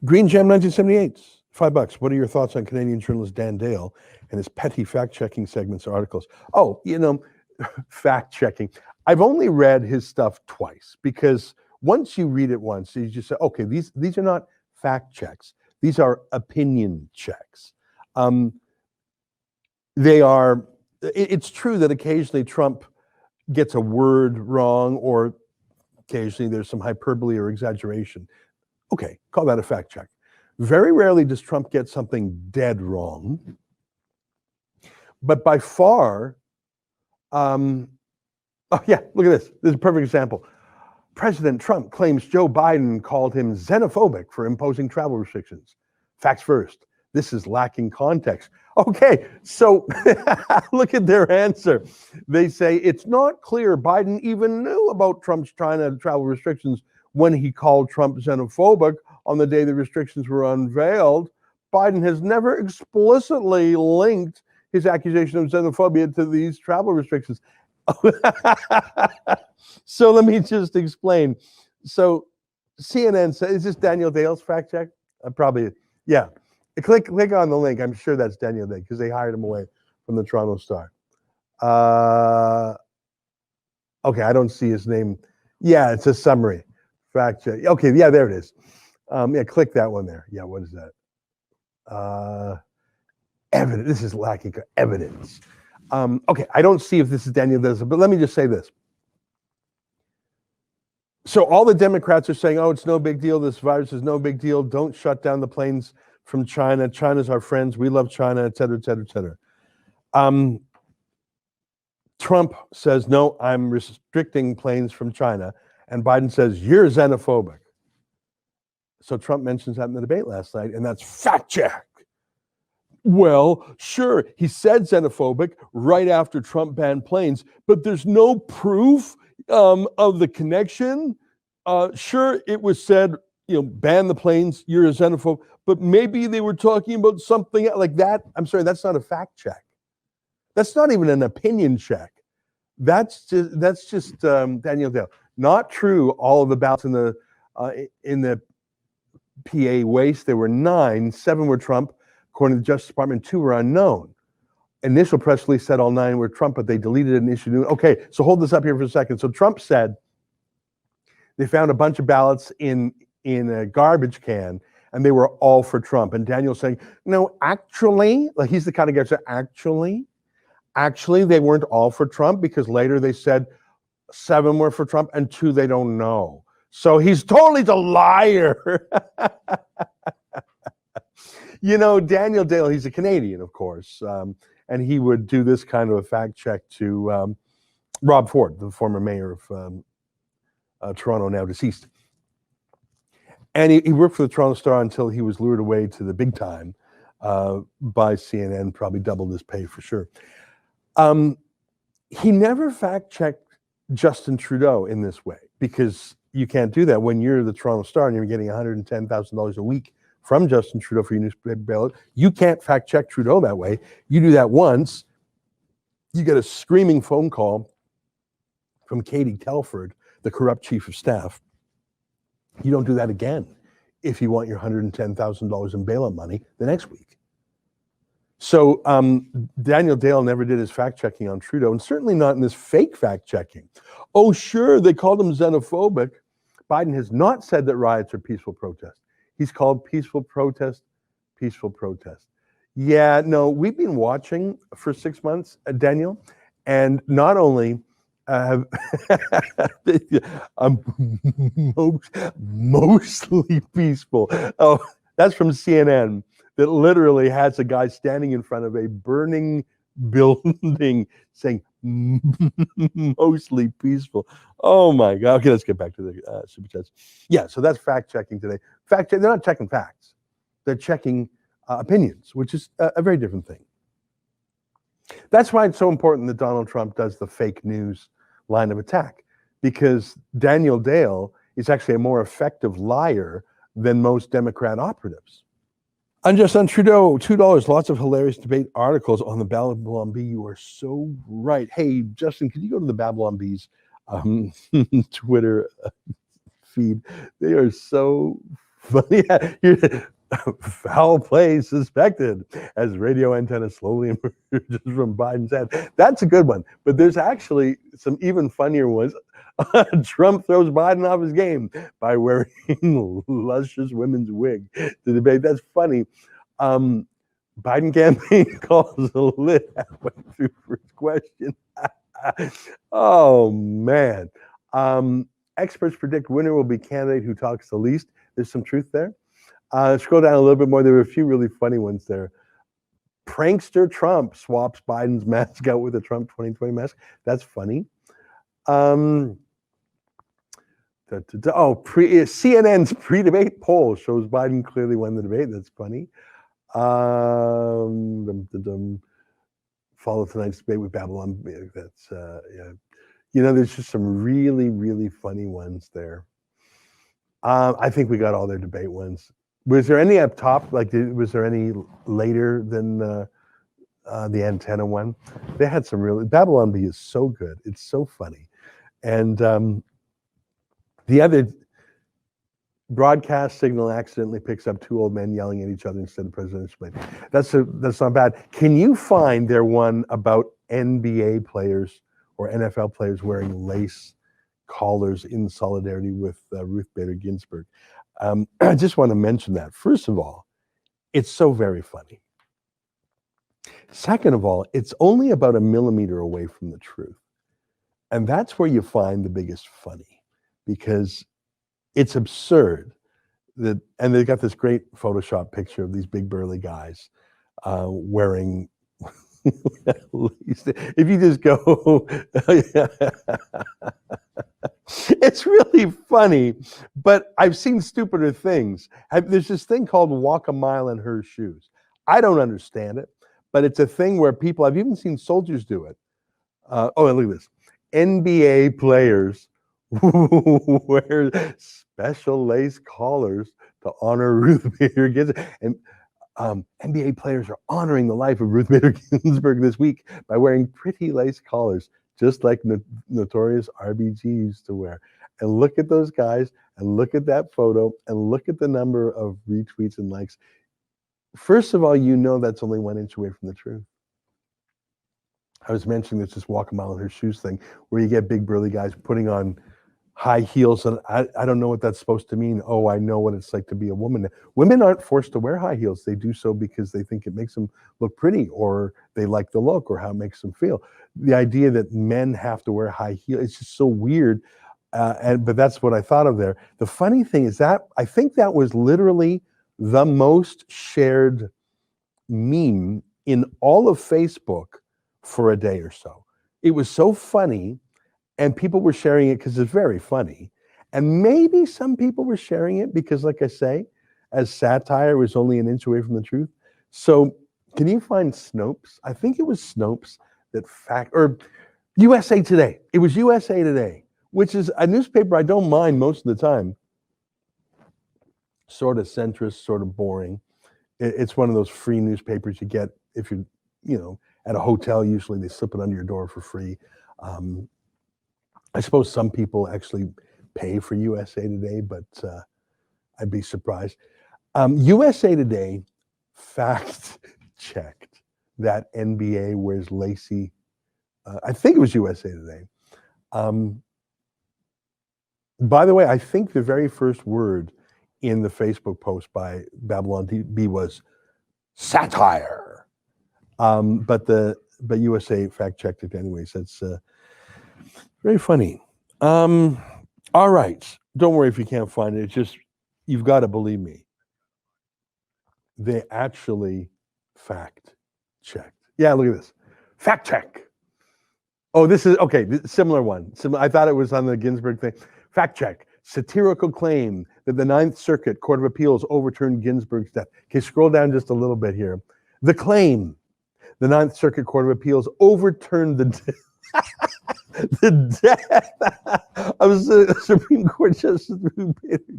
Green Gem 1978, $5. What are your thoughts on Canadian journalist Dan Dale and his petty fact-checking segments or articles? Oh, fact-checking. I've only read his stuff twice because once you read it once, you just say, okay, these are not fact checks. These are opinion checks. It's true that occasionally Trump gets a word wrong or occasionally there's some hyperbole or exaggeration. Okay, call that a fact check. Very rarely does Trump get something dead wrong. But by far, oh yeah, look at this. This is a perfect example. President Trump claims Joe Biden called him xenophobic for imposing travel restrictions. Facts first. This is lacking context. Okay, so look at their answer. They say it's not clear Biden even knew about Trump's China travel restrictions when he called Trump xenophobic on the day the restrictions were unveiled. Biden has never explicitly linked his accusation of xenophobia to these travel restrictions. So let me just explain. So CNN says, is this Daniel Dale's fact check? Probably, yeah. Click on the link. I'm sure that's Daniel Dale because they hired him away from the Toronto Star. Okay, I don't see his name. Yeah, it's a summary. Fact check. Okay, yeah, there it is. Yeah, click that one there. Yeah, what is that? Evidence. This is lacking evidence. Okay, I don't see if this is Daniel Dale, but let me just say this. So all the Democrats are saying, oh, it's no big deal. This virus is no big deal. Don't shut down the planes from China. China's our friends. We love China, et cetera, et cetera, et cetera. Trump says, no, I'm restricting planes from China. And Biden says, you're xenophobic. So Trump mentions that in the debate last night, and that's fact check. Well, sure, he said xenophobic right after Trump banned planes, but there's no proof of the connection. Sure, it was said, ban the planes, you're a xenophobe, but maybe they were talking about something like that. I'm sorry, that's not a fact check. That's not even an opinion check. That's just Daniel Dale. Not true. All of the ballots in the PA waste, there were 9, 7 were Trump. According to the Justice Department, 2 were unknown. Initial press release said all 9 were Trump, but they deleted it and issued new. Okay, so hold this up here for a second. So Trump said they found a bunch of ballots in a garbage can, and they were all for Trump. And Daniel's saying, no, actually, like he's the kind of guy who said, actually, they weren't all for Trump because later they said 7 were for Trump and 2 they don't know. So he's totally the liar. Daniel Dale, he's a Canadian, of course, and he would do this kind of a fact check to Rob Ford, the former mayor of Toronto, now deceased. And he worked for the Toronto Star until he was lured away to the big time by CNN, probably doubled his pay for sure. He never fact-checked Justin Trudeau in this way because you can't do that when you're the Toronto Star and you're getting $110,000 a week from Justin Trudeau for your newspaper ballot. You can't fact-check Trudeau that way. You do that once, you get a screaming phone call from Katie Telford, the corrupt chief of staff. You don't do that again if you want your $110,000 in bailout money the next week. So Daniel Dale never did his fact-checking on Trudeau, and certainly not in this fake fact-checking. Oh, sure, they called him xenophobic. Biden has not said that riots are peaceful protests. He's called peaceful protest, peaceful protest. Yeah, no, we've been watching for 6 months, Daniel, and not only mostly peaceful. Oh, that's from CNN. That literally has a guy standing in front of a burning building saying mostly peaceful. Oh my God. Okay, let's get back to the super chats. Yeah, so that's fact checking today. They're not checking facts. They're checking opinions, which is a very different thing. That's why it's so important that Donald Trump does the fake news line of attack, because Daniel Dale is actually a more effective liar than most Democrat operatives. Unjust on Trudeau, $2. Lots of hilarious debate articles on the Babylon Bee. You are so right. Hey, Justin, could you go to the Babylon Bee's Twitter feed? They are so funny. Foul play suspected as radio antenna slowly emerges from Biden's head. That's a good one. But there's actually some even funnier ones. Trump throws Biden off his game by wearing luscious women's wig to debate. That's funny. Biden campaign calls a lit halfway through first question. Oh, man. Experts predict winner will be candidate who talks the least. There's some truth there. Scroll down a little bit more. There were a few really funny ones there. Prankster Trump swaps Biden's mask out with a Trump 2020 mask. That's funny. CNN's pre-debate poll shows Biden clearly won the debate. That's funny. Follow tonight's debate with Babylon. That's yeah. There's just some really, really funny ones there. I think we got all their debate ones. Was there any up top? Was there any later than the antenna one? They had some really. Babylon B is so good. It's so funny, and the other broadcast signal accidentally picks up two old men yelling at each other instead of presidential plane. That's not bad. Can you find their one about NBA players or NFL players wearing lace collars in solidarity with Ruth Bader Ginsburg? I just want to mention that. First of all, it's so very funny. Second of all, it's only about a millimeter away from the truth. And that's where you find the biggest funny, because it's absurd and they've got this great Photoshop picture of these big burly guys wearing if you just go it's really funny, but I've seen stupider things. There's this thing called walk a mile in her shoes. I don't understand it, but it's a thing where people, I've even seen soldiers do it. Look at this. NBA players wear special lace collars to honor Ruth Bader Ginsburg. And NBA players are honoring the life of Ruth Bader Ginsburg this week by wearing pretty lace collars, just like notorious RBG used to wear. And look at those guys, and look at that photo, and look at the number of retweets and likes. First of all, that's only 1 inch away from the truth. I was mentioning this walk a mile in her shoes thing, where you get big burly guys putting on high heels, and I don't know what that's supposed to mean. Oh, I know what it's like to be a woman. Women aren't forced to wear high heels. They do so because they think it makes them look pretty, or they like the look, or how it makes them feel. The idea that men have to wear high heels, it's just so weird. But that's what I thought of there. The funny thing is that I think that was literally the most shared meme in all of Facebook for a day or so. It was so funny. And people were sharing it because it's very funny. And maybe some people were sharing it because, like I say, as satire, it was only 1 inch away from the truth. So can you find Snopes? I think it was Snopes or USA Today. It was USA Today, which is a newspaper I don't mind most of the time. Sort of centrist, sort of boring. It's one of those free newspapers you get if you're, at a hotel. Usually they slip it under your door for free. I suppose some people actually pay for USA Today, but I'd be surprised. USA Today fact-checked that NBA wears lacy. I think it was USA Today. By the way, I think the very first word in the Facebook post by Babylon B was satire. But USA fact-checked it anyways. That's very funny. All right. Don't worry if you can't find it. It's just, you've got to believe me. They actually fact-checked. Yeah, look at this. Fact check. Oh, this is, okay, similar one. I thought it was on the Ginsburg thing. Fact check. Satirical claim that the Ninth Circuit Court of Appeals overturned Ginsburg's death. Okay, scroll down just a little bit here. The claim. The Ninth Circuit Court of Appeals overturned the death of Supreme Court Justice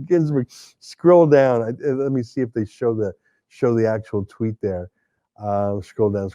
Ginsburg. Scroll down. Let me see if they show the actual tweet there. Scroll down.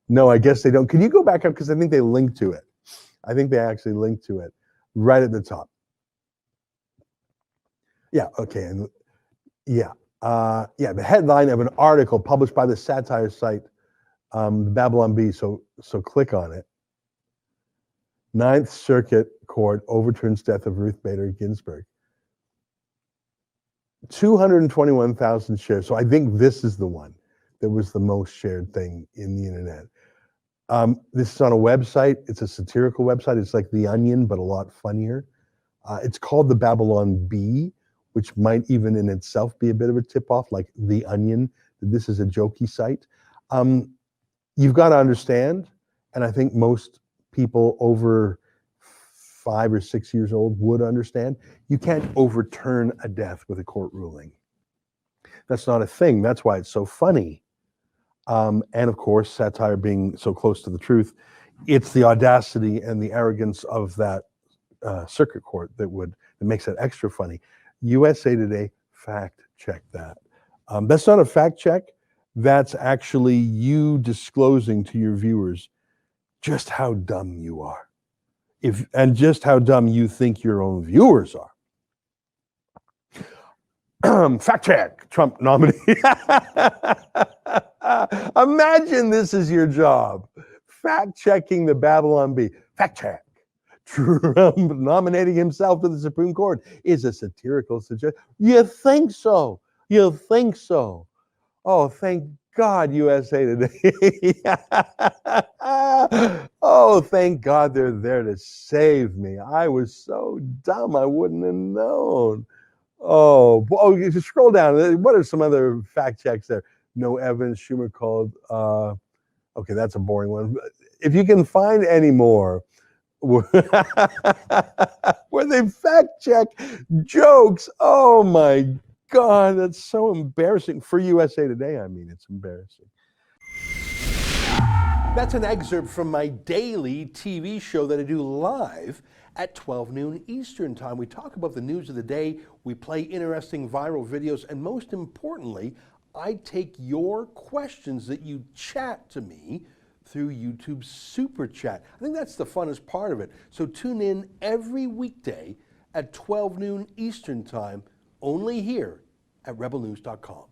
No, I guess they don't. Can you go back up? Because I think they linked to it. I think they actually linked to it right at the top. Yeah, okay, and yeah, the headline of an article published by the satire site, Babylon Bee. So click on it. Ninth Circuit Court overturns death of Ruth Bader Ginsburg. 221,000 shares. So I think this is the one that was the most shared thing in the internet. This is on a website. It's a satirical website. It's like The Onion, but a lot funnier. It's called the Babylon Bee, which might even in itself be a bit of a tip-off, like The Onion. This is a jokey site. You've got to understand, and I think most people over 5 or 6 years old would understand, you can't overturn a death with a court ruling. That's not a thing. That's why it's so funny. And of course, satire being so close to the truth, it's the audacity and the arrogance of that circuit court that makes it extra funny. USA Today fact check that. That's not a fact check. That's actually you disclosing to your viewers just how dumb you are, and just how dumb you think your own viewers are. Fact check, Trump nominee. Imagine this is your job. Fact checking the Babylon Bee. Fact check. Trump nominating himself to the Supreme Court is a satirical suggestion. You think so? You think so? Oh, thank God, USA Today. Oh, thank God they're there to save me. I was so dumb, I wouldn't have known. Oh, you just scroll down. What are some other fact checks there? No evidence. Schumer called. Okay, that's a boring one. If you can find any more where they fact check jokes, oh my God, that's so embarrassing for USA Today. I mean, it's embarrassing. That's an excerpt from my daily TV show that I do live at 12 noon Eastern time. We talk about the news of the day, we play interesting viral videos, and most importantly, I take your questions that you chat to me through YouTube Super Chat. I think that's the funnest part of it. So tune in every weekday at 12 noon Eastern time, only here at rebelnews.com.